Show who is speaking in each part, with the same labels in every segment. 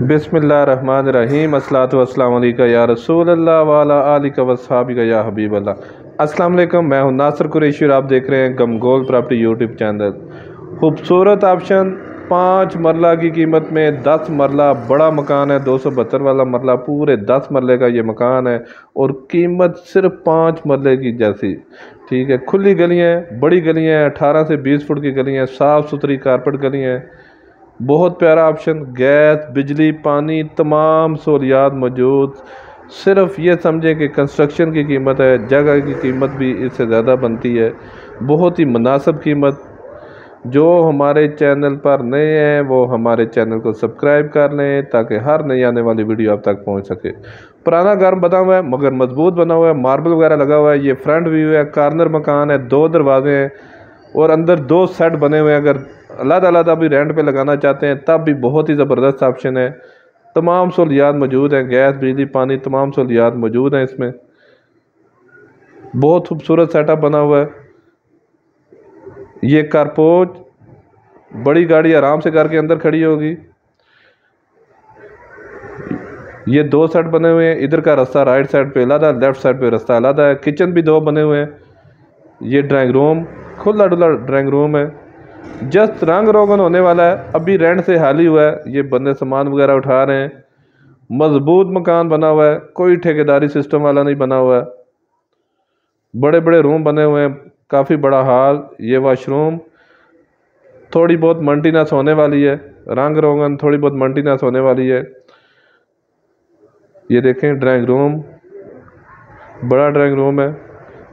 Speaker 1: बिस्मिल्लाहिर्रहमानिर्रहीम अस्सलातु वस्सलामु अलैका या रसूल अल्लाह वाला आलिका वस्हाबिका या हबीब अल्लाह। अस्सलाम वालेकुम, मैं हूं नासिर कुरैशी और आप देख रहे हैं गमगोल प्रॉपर्टी यूट्यूब चैनल। खूबसूरत ऑप्शन 5 मरला की कीमत में 10 मरला बड़ा मकान है। 272 वाला मरला पूरे 10 मरले का ये मकान है और कीमत सिर्फ 5 मरले की जैसी। ठीक है, खुली गलियाँ, बड़ी गलियाँ, 18 से 20 फुट की गलियाँ, साफ़ सुथरी कारपेट गलियाँ, बहुत प्यारा ऑप्शन। गैस, बिजली, पानी, तमाम सहूलियात मौजूद। सिर्फ ये समझें कि कंस्ट्रक्शन की कीमत है, जगह की कीमत भी इससे ज़्यादा बनती है। बहुत ही मुनासिब कीमत। जो हमारे चैनल पर नए हैं वो हमारे चैनल को सब्सक्राइब कर लें ताकि हर नई आने वाली वीडियो आप तक पहुंच सके। पुराना घर बना हुआ है मगर मजबूत बना हुआ है, मार्बल वगैरह लगा हुआ है। ये फ्रंट व्यू है, कॉर्नर मकान है, 2 दरवाजे हैं और अंदर 2 सेट बने हुए हैं। अगर अलग भी रेंट पे लगाना चाहते हैं तब भी बहुत ही ज़बरदस्त ऑप्शन है। तमाम सहूलियात मौजूद हैं, गैस, बिजली, पानी, तमाम सहूलियात मौजूद हैं इसमें। बहुत खूबसूरत सेटअप बना हुआ है। ये कारपोच, बड़ी गाड़ी आराम से घर के अंदर खड़ी होगी। ये 2 सेट बने हुए हैं। इधर का रास्ता राइट साइड पे अलग है, लेफ्ट साइड पे रास्ता अलग है। किचन भी 2 बने हुए हैं। ये ड्राइंग रूम, खुला डुला ड्राइंग रूम है। जस्ट रंग रोगन होने वाला है, अभी रेंट से हाली हुआ है। ये बंदे सामान वगैरह उठा रहे हैं। मजबूत मकान बना हुआ है, कोई ठेकेदारी सिस्टम वाला नहीं बना हुआ है। बड़े बड़े रूम बने हुए हैं, काफ़ी बड़ा हॉल, ये वाशरूम। थोड़ी बहुत मेंटेनेंस होने वाली है, रंग रोगन थोड़ी बहुत मेंटेनेंस होने वाली है। ये देखें ड्राइंग रूम, बड़ा ड्राइंग रूम है,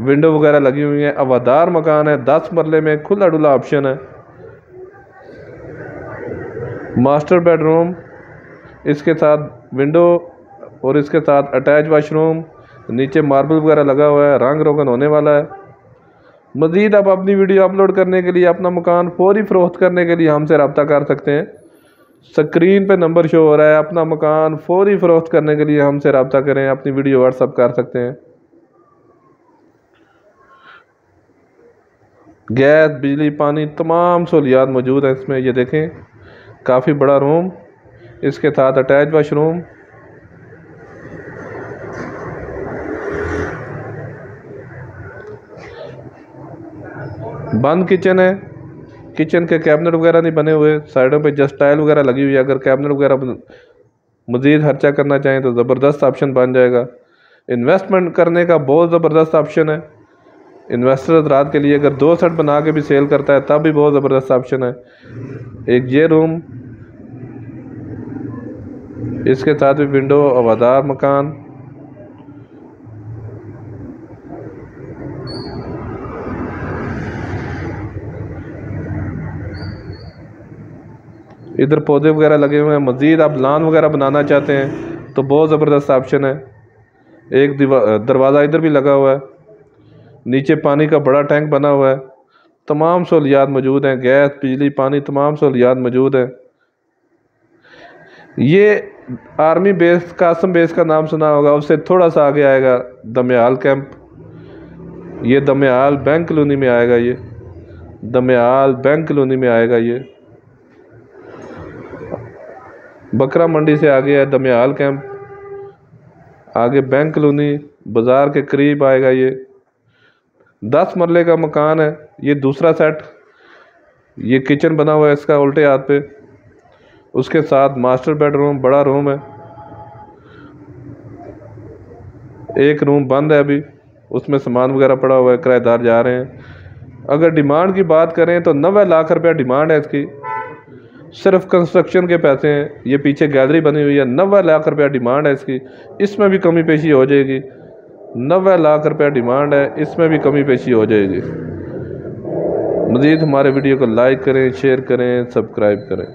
Speaker 1: विंडो वगैरह लगी हुई है। हवादार मकान है, 10 मरले में, खुला डुला ऑप्शन है। मास्टर बेडरूम, इसके साथ विंडो और इसके साथ अटैच वाशरूम। नीचे मार्बल वगैरह लगा हुआ है, रंग रोगन होने वाला है। मज़ीद आप अपनी वीडियो अपलोड करने के लिए, अपना मकान फौरी फ़रोख्त करने के लिए हमसे रब्ता कर सकते हैं। स्क्रीन पे नंबर शो हो रहा है। अपना मकान फौरी फ़रोख्त करने के लिए हमसे रब्ता करें, अपनी वीडियो व्हाट्सअप कर सकते हैं। गैस, बिजली, पानी, तमाम सहूलियात मौजूद हैं इसमें। ये देखें काफ़ी बड़ा रूम, इसके साथ अटैच वाशरूम। बंद किचन है, किचन के कैबिनेट वगैरह नहीं बने हुए। साइडों पे जस्ट टाइल वगैरह लगी हुई है। अगर कैबिनेट वगैरह मज़ीद खर्चा करना चाहें तो ज़बरदस्त ऑप्शन बन जाएगा। इन्वेस्टमेंट करने का बहुत ज़बरदस्त ऑप्शन है इन्वेस्टर हज़रात के लिए। अगर 2 सेट बना के भी सेल करता है तब भी बहुत ज़बरदस्त ऑप्शन है। एक ये रूम, इसके साथ भी विंडो, हवादार मकान। इधर पौधे वगैरह लगे हुए हैं। मज़ीद आप लॉन वगैरह बनाना चाहते हैं तो बहुत ज़बरदस्त ऑप्शन है। एक दरवाज़ा इधर भी लगा हुआ है। नीचे पानी का बड़ा टैंक बना हुआ है। तमाम सहूलियात मौजूद हैं, गैस, बिजली, पानी, तमाम सहूलियात मौजूद हैं। ये आर्मी बेस, कासम बेस का नाम सुना होगा, उससे थोड़ा सा आगे आएगा दमयाल कैंप। ये दमयाल बैंक कॉलोनी में आएगा। ये दमयाल बैंक कॉलोनी में आएगा। ये बकरा मंडी से आगे है दमयाल कैंप, आगे बैंक कॉलोनी बाज़ार के करीब आएगा। ये 10 मरले का मकान है। ये दूसरा सेट, ये किचन बना हुआ है इसका उल्टे हाथ पे। उसके साथ मास्टर बेडरूम, बड़ा रूम है। एक रूम बंद है अभी, उसमें सामान वगैरह पड़ा हुआ है, किराएदार जा रहे हैं। अगर डिमांड की बात करें तो 90 लाख रुपया डिमांड है इसकी। सिर्फ कंस्ट्रक्शन के पैसे हैं। ये पीछे गैलरी बनी हुई है, 90 लाख रुपया डिमांड है इसकी। इसमें भी कमी पेशी हो जाएगी। 90 लाख रुपया डिमांड है, इसमें भी कमी पेशी हो जाएगी। मज़ीद हमारे वीडियो को लाइक करें, शेयर करें, सब्सक्राइब करें।